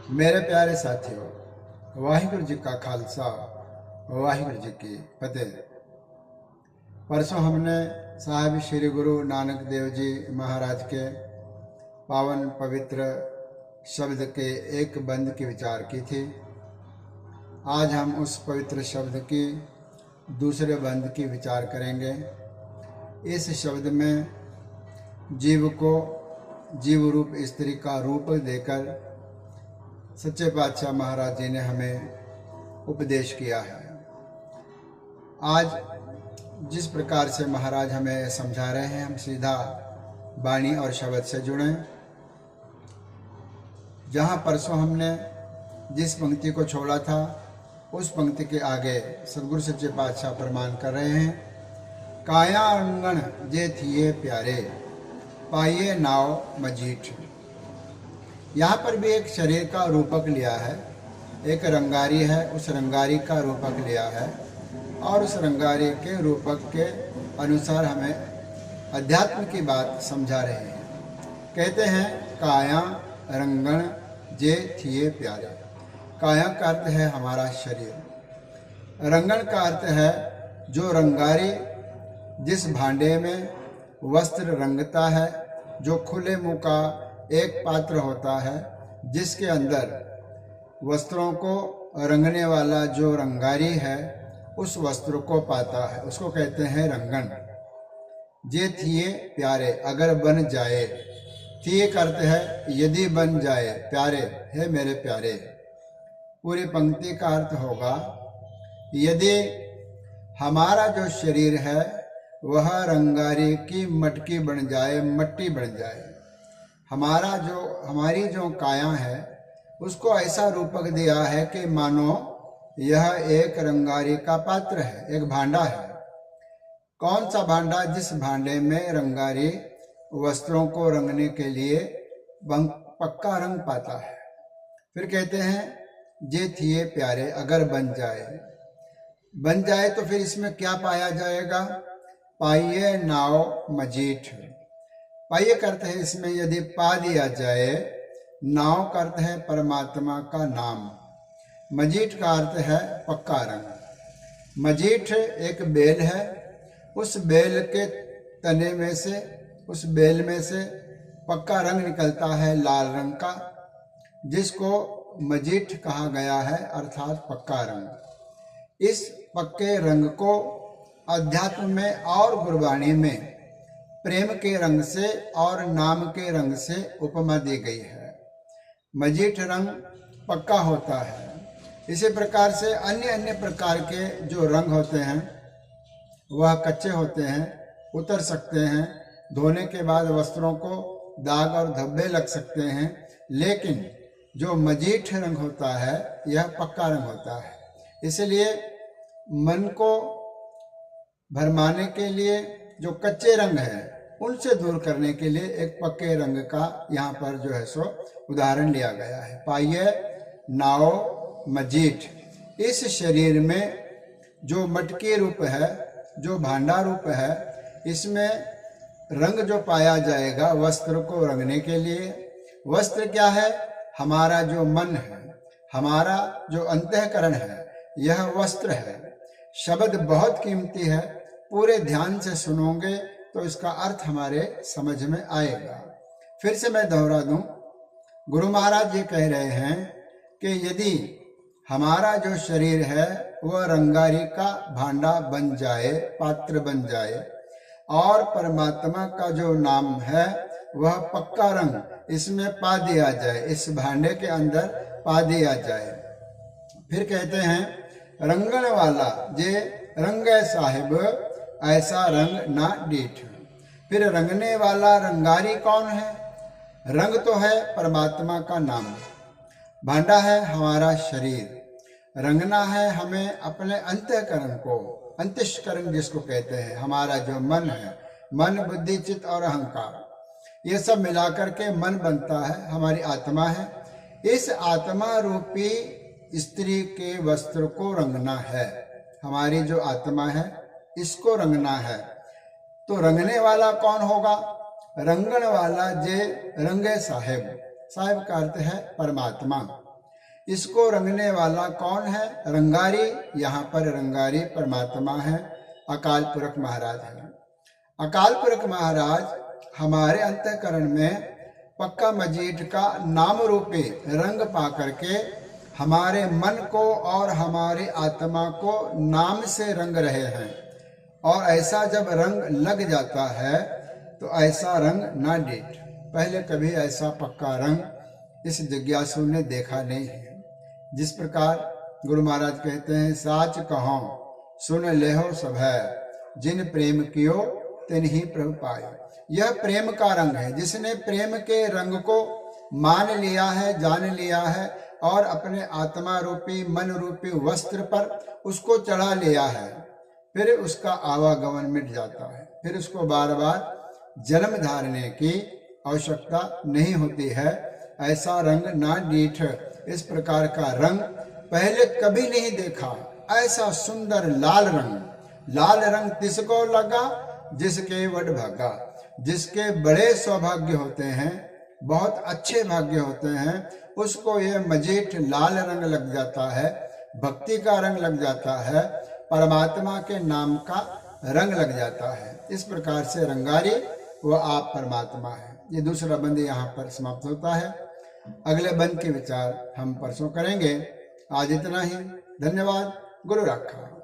मेरे प्यारे साथियों, वाहिगुरु जी का खालसा, वाहिगुरु जी की फतेह। परसों हमने साहिब श्री गुरु नानक देव जी महाराज के पावन पवित्र शब्द के एक बंद की विचार की थी। आज हम उस पवित्र शब्द की दूसरे बंद की विचार करेंगे। इस शब्द में जीव को जीव रूप स्त्री का रूप देकर सच्चे पातशाह महाराज जी ने हमें उपदेश किया है। आज जिस प्रकार से महाराज हमें समझा रहे हैं, हम सीधा वाणी और शब्द से जुड़ें। जहाँ परसों हमने जिस पंक्ति को छोड़ा था, उस पंक्ति के आगे सदगुरु सच्चे पातशाह प्रमाण कर रहे हैं। काया अंगण जे थिए प्यारे, पाइये नाव मजीठ। यहाँ पर भी एक शरीर का रूपक लिया है, एक रंगारी है, उस रंगारी का रूपक लिया है और उस रंगारी के रूपक के अनुसार हमें अध्यात्म की बात समझा रहे हैं। कहते हैं काया रंगण जे थिए प्यारे। काया का अर्थ है हमारा शरीर, रंगण का अर्थ है जो रंगारी जिस भांडे में वस्त्र रंगता है, जो खुले मुंह का एक पात्र होता है जिसके अंदर वस्त्रों को रंगने वाला जो रंगारी है उस वस्त्र को पाता है, उसको कहते हैं रंगन। जे थिए प्यारे, अगर बन जाए। थिए का अर्थ है यदि बन जाए, प्यारे है मेरे प्यारे। पूरी पंक्ति का अर्थ होगा यदि हमारा जो शरीर है वह रंगारी की मटकी बन जाए, मट्टी बन जाए, हमारी जो काया है उसको ऐसा रूपक दिया है कि मानो यह एक रंगारी का पात्र है, एक भांडा है। कौन सा भांडा? जिस भांडे में रंगारी वस्त्रों को रंगने के लिए पक्का रंग पाता है। फिर कहते हैं जे थिए प्यारे, अगर बन जाए। बन जाए तो फिर इसमें क्या पाया जाएगा? पाइये नाव मजीठ। पाइये का अर्थ है इसमें यदि पा दिया जाए। नाव का अर्थ है परमात्मा का नाम। मजीठ का अर्थ है पक्का रंग। मजीठ एक बेल है, उस बेल के तने में से, उस बेल में से पक्का रंग निकलता है लाल रंग का, जिसको मजीठ कहा गया है, अर्थात पक्का रंग। इस पक्के रंग को अध्यात्म में और गुरबाणी में प्रेम के रंग से और नाम के रंग से उपमा दी गई है। मजीठ रंग पक्का होता है। इसी प्रकार से अन्य अन्य प्रकार के जो रंग होते हैं वह कच्चे होते हैं, उतर सकते हैं, धोने के बाद वस्त्रों को दाग और धब्बे लग सकते हैं, लेकिन जो मजीठ रंग होता है यह पक्का रंग होता है। इसलिए मन को भरमाने के लिए जो कच्चे रंग है उनसे दूर करने के लिए एक पक्के रंग का यहाँ पर जो है सो उदाहरण लिया गया है। पाइये नाव मजीठ। इस शरीर में जो मटकी रूप है, जो भांडा रूप है, इसमें रंग जो पाया जाएगा वस्त्र को रंगने के लिए। वस्त्र क्या है? हमारा जो मन है, हमारा जो अंतःकरण है, यह वस्त्र है। शब्द बहुत कीमती है, पूरे ध्यान से सुनोगे तो इसका अर्थ हमारे समझ में आएगा। फिर से मैं दोहरा दूं, गुरु महाराज ये कह रहे हैं कि यदि हमारा जो शरीर है वह रंगारी का भांडा बन जाए, पात्र बन जाए, और परमात्मा का जो नाम है वह पक्का रंग इसमें पा दिया जाए, इस भांडे के अंदर पा दिया जाए। फिर कहते हैं रंगण वाला जे रंगे साहिब, ऐसा रंग ना डीठ। फिर रंगने वाला रंगारी कौन है? रंग तो है परमात्मा का नाम, भांडा है हमारा शरीर। रंगना है हमें अपने अंतःकरण को, अंतःकरण जिसको कहते हैं, हमारा जो मन है, मन बुद्धि चित्त और अहंकार, ये सब मिलाकर के मन बनता है, हमारी आत्मा है। इस आत्मा रूपी स्त्री के वस्त्र को रंगना है। हमारी जो आत्मा है इसको रंगना है। तो रंगने वाला कौन होगा? रंगण वाला जे रंगे साहेब। साहेब का अर्थ है परमात्मा। इसको रंगने वाला कौन है? रंगारी। यहाँ पर रंगारी परमात्मा है, अकाल पुरख महाराज है। अकाल पुरख महाराज हमारे अंतःकरण में पक्का मजीठ का नाम रूपी रंग पा करके हमारे मन को और हमारी आत्मा को नाम से रंग रहे हैं। और ऐसा जब रंग लग जाता है तो ऐसा रंग ना डेट। पहले कभी ऐसा पक्का रंग इस जिज्ञासु ने देखा नहीं है। जिस प्रकार गुरु महाराज कहते हैं, साच कहो सुन लेहो सभै, जिन प्रेम कियो तिन्हि प्रभु पायो। यह प्रेम का रंग है। जिसने प्रेम के रंग को मान लिया है, जान लिया है और अपने आत्मा रूपी मन रूपी वस्त्र पर उसको चढ़ा लिया है, फिर उसका आवागमन मिट जाता है। फिर उसको बार बार जन्म धारने की आवश्यकता नहीं होती है। ऐसा रंग ना डीठ। इस प्रकार का रंग पहले कभी नहीं देखा। ऐसा सुंदर लाल रंग। लाल रंग किसको लगा? जिसके वड भागा, जिसके बड़े सौभाग्य होते हैं, बहुत अच्छे भाग्य होते हैं, उसको ये मजीठ लाल रंग लग जाता है, भक्ति का रंग लग जाता है, परमात्मा के नाम का रंग लग जाता है। इस प्रकार से रंगारी वह आप परमात्मा है। ये दूसरा बंद यहाँ पर समाप्त होता है। अगले बंद के विचार हम परसों करेंगे। आज इतना ही। धन्यवाद। गुरु रक्षा।